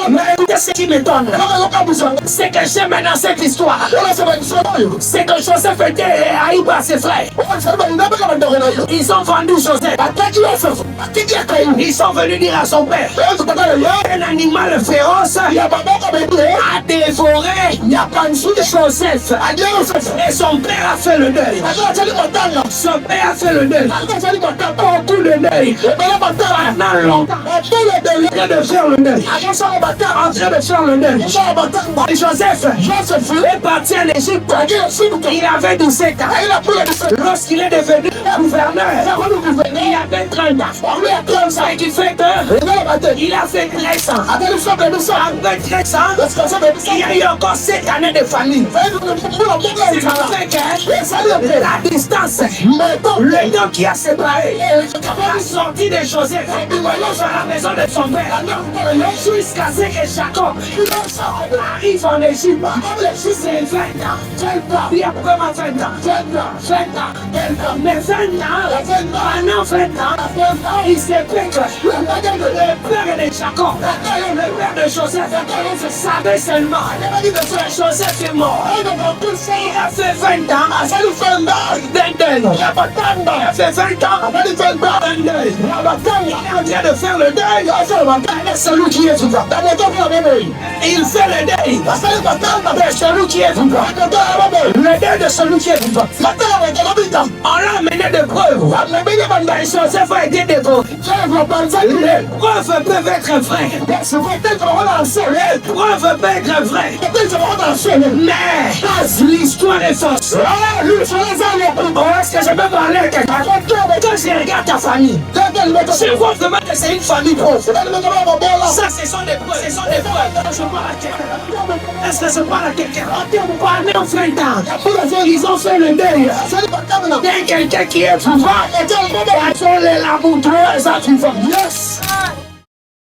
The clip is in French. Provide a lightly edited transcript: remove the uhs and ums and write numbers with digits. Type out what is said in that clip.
Mais écoutez ce qui m'étonne. C'est que j'aime maintenant cette histoire. C'est que Joseph était haï par ses frères. Ils ont vendu Joseph. Ils sont venus dire à son père, un animal féroce a dévoré Joseph. Et son père a fait le deuil. Son père a fait le deuil. Beaucoup de deuil. Pendant longtemps. En train de faire le deuil. En train de faire le deuil. Et Joseph est parti en Égypte. Il avait 17 ans. Lorsqu'il est devenu gouverneur, il avait 30 ans. Ce qui fait qu'il a fait 13 ans. Après 13 ans, il y a eu encore 7 années de famille. Ce qui fait que la distance, le temps qui a séparé, la sortie de Joseph dans la maison de son père, jusqu'à ce que Jacob arrive en Égypte. C'est 20 ans. Il y a vraiment 20 ans. Mais 20 ans, pendant 20 ans, il s'est fait que le père de Jacob, le père de Joseph, savait seulement que Joseph est mort. Il a fait 20 ans. Il a fait 20 ans. Il est en train de faire le deuil. Celui qui est vivant. Il fait le deuil de celui qui est vivant. Le deuil de celui qui est vivant. On l'a amené de preuves. Joseph a été dévoré. Les preuves peuvent être vraies. Les preuves peuvent être vraies. Mais l'histoire est fausse. Est-ce que je peux parler à quelqu'un? Quand je regarde ta famille, je vois vraiment que c'est une famille pauvre. Ça, ce sont des preuves. Je parle à quelqu'un. Est-ce que je parle à quelqu'un? Pendant 20 ans, ils ont fait le deuil. Il y a quelqu'un qui est vivant. Ils sont les laboureurs vivants. Yes.